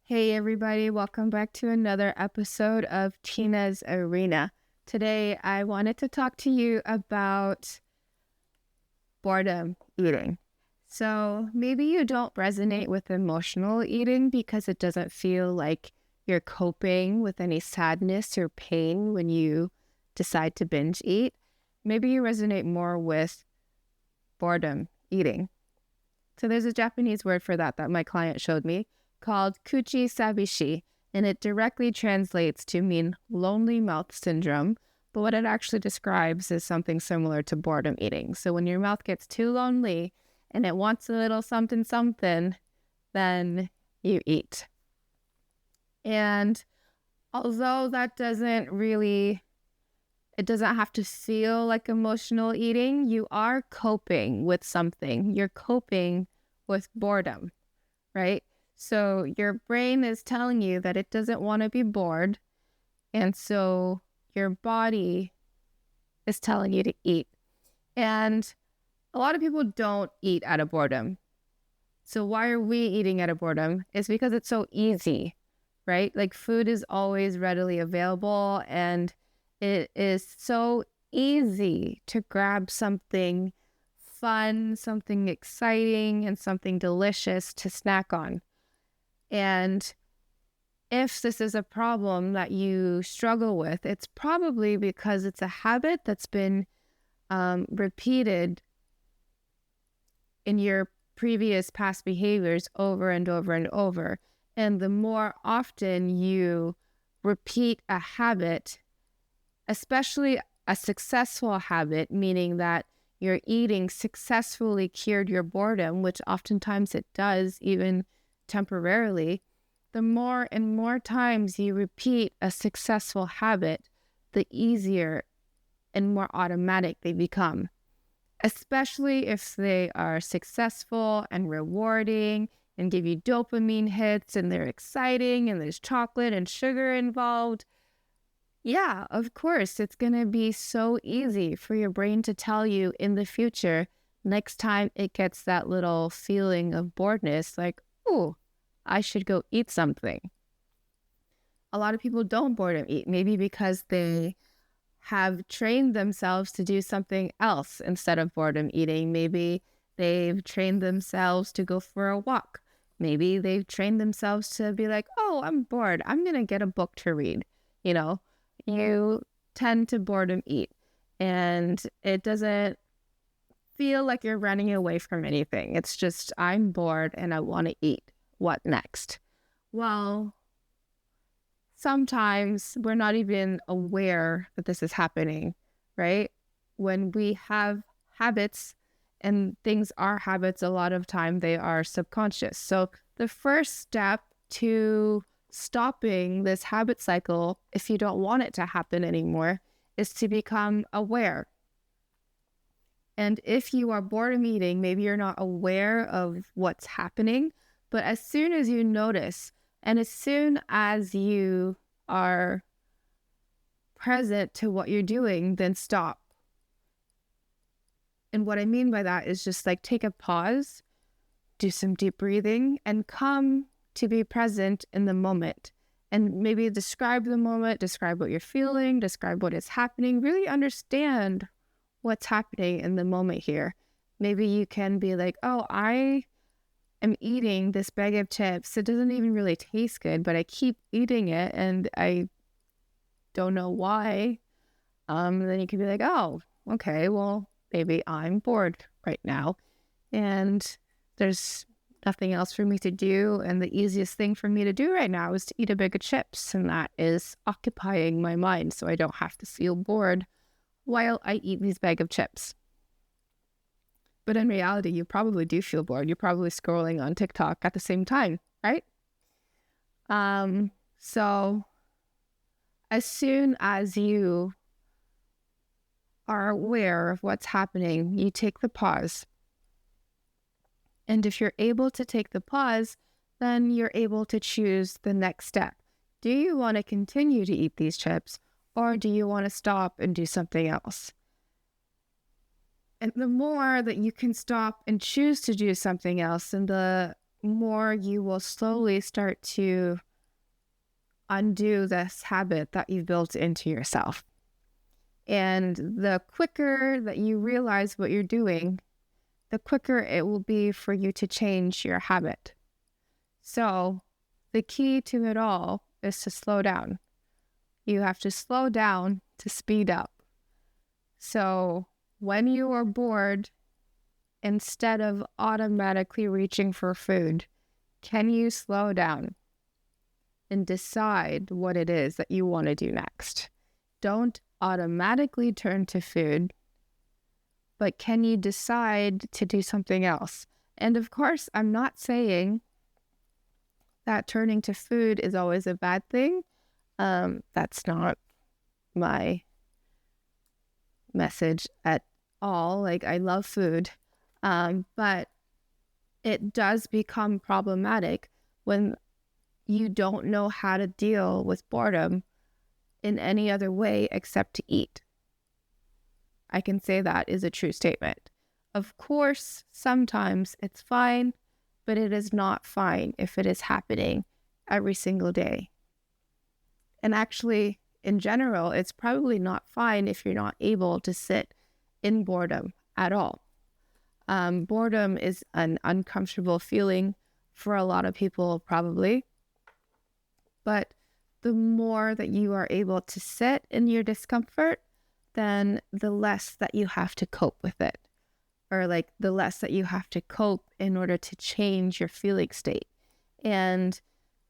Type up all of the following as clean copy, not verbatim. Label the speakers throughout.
Speaker 1: Hey, everybody, welcome back to another episode of Tina's Arena. Today, I wanted to talk to you about boredom eating. So, maybe you don't resonate with emotional eating because it doesn't feel like you're coping with any sadness or pain when you decide to binge eat. Maybe you resonate more with boredom eating. So there's a Japanese word for that my client showed me called kuchi sabishi, and it directly translates to mean lonely mouth syndrome. But what it actually describes is something similar to boredom eating. So when your mouth gets too lonely and it wants a little something something, then you eat. And although that doesn't it doesn't have to feel like emotional eating, you are coping with something. You're coping with boredom, right? So your brain is telling you that it doesn't want to be bored. And so your body is telling you to eat. And a lot of people don't eat out of boredom. So why are we eating out of boredom? It's because it's so easy, right? Like food is always readily available and it is so easy to grab something fun, something exciting, and something delicious to snack on. And if this is a problem that you struggle with, it's probably because it's a habit that's been repeated in your previous past behaviors over and over and over. And the more often you repeat a habit, especially a successful habit, meaning that your eating successfully cured your boredom, which oftentimes it does, even temporarily, the more and more times you repeat a successful habit, the easier and more automatic they become, especially if they are successful and rewarding and give you dopamine hits and they're exciting and there's chocolate and sugar involved. Yeah, of course, it's going to be so easy for your brain to tell you in the future, next time it gets that little feeling of boredness, like, oh, I should go eat something. A lot of people don't boredom eat, maybe because they have trained themselves to do something else instead of boredom eating. Maybe they've trained themselves to go for a walk. Maybe they've trained themselves to be like, oh, I'm bored. I'm going to get a book to read. You tend to boredom eat, and it doesn't feel like you're running away from anything. It's just, I'm bored and I want to eat. What next? Well, sometimes we're not even aware that this is happening, right? When we have habits, and things are habits, a lot of time they are subconscious. So the first step to stopping this habit cycle, if you don't want it to happen anymore, is to become aware. And if you are boredom eating, maybe you're not aware of what's happening, but as soon as you notice, and as soon as you are present to what you're doing, then stop. And what I mean by that is just like take a pause, do some deep breathing, and come to be present in the moment. And maybe describe the moment, describe what you're feeling, describe what is happening, really understand what's happening in the moment here. Maybe you can be like, oh, I am eating this bag of chips. It doesn't even really taste good, but I keep eating it and I don't know why. Then you can be like, oh, okay, well, maybe I'm bored right now and there's nothing else for me to do. And the easiest thing for me to do right now is to eat a bag of chips. And that is occupying my mind so I don't have to feel bored while I eat these bag of chips. But in reality, you probably do feel bored. You're probably scrolling on TikTok at the same time, right? So as soon as you are aware of what's happening, you take the pause. And if you're able to take the pause, then you're able to choose the next step. Do you want to continue to eat these chips, or do you want to stop and do something else? And the more that you can stop and choose to do something else, and the more you will slowly start to undo this habit that you've built into yourself. And the quicker that you realize what you're doing, the quicker it will be for you to change your habit. So the key to it all is to slow down. You have to slow down to speed up. So when you are bored, instead of automatically reaching for food, can you slow down and decide what it is that you want to do next? Don't automatically turn to food, but can you decide to do something else? And of course, I'm not saying that turning to food is always a bad thing. That's not my message at all. Like, I love food, but it does become problematic when you don't know how to deal with boredom in any other way except to eat. I can say that is a true statement. Of course, sometimes it's fine, but it is not fine if it is happening every single day. And actually, in general, it's probably not fine if you're not able to sit in boredom at all. Boredom is an uncomfortable feeling for a lot of people, probably. But the more that you are able to sit in your discomfort, then the less that you have to cope with it. Or like the less that you have to cope in order to change your feeling state. And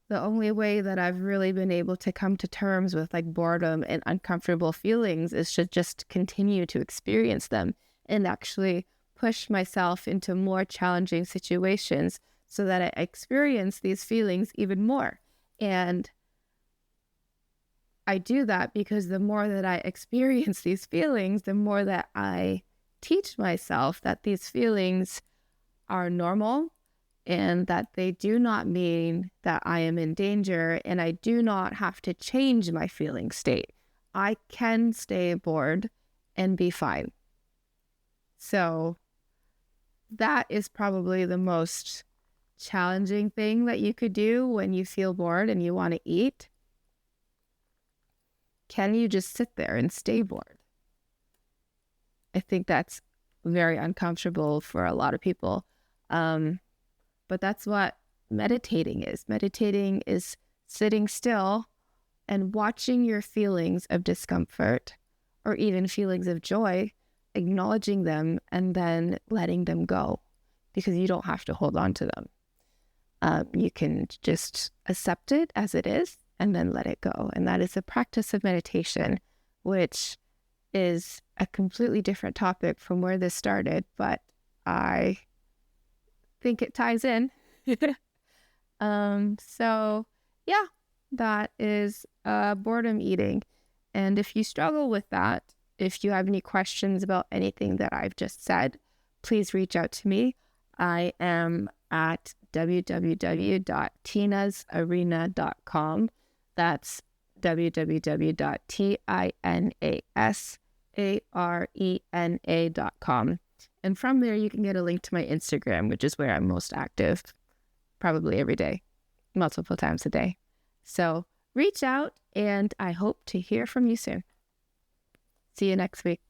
Speaker 1: the only way that I've really been able to come to terms with like boredom and uncomfortable feelings is to just continue to experience them and actually push myself into more challenging situations so that I experience these feelings even more. And I do that because the more that I experience these feelings, the more that I teach myself that these feelings are normal and that they do not mean that I am in danger, and I do not have to change my feeling state. I can stay bored and be fine. So that is probably the most challenging thing that you could do when you feel bored and you want to eat. Can you just sit there and stay bored? I think that's very uncomfortable for a lot of people. But that's what meditating is. Meditating is sitting still and watching your feelings of discomfort or even feelings of joy, acknowledging them and then letting them go because you don't have to hold on to them. You can just accept it as it is and then let it go. And that is a practice of meditation, which is a completely different topic from where this started, but I think it ties in. So yeah, that is boredom eating. And if you struggle with that, if you have any questions about anything that I've just said, please reach out to me. I am at www.tinasarena.com. That's www.tinasarena.com. And from there, you can get a link to my Instagram, which is where I'm most active, probably every day, multiple times a day. So reach out, and I hope to hear from you soon. See you next week.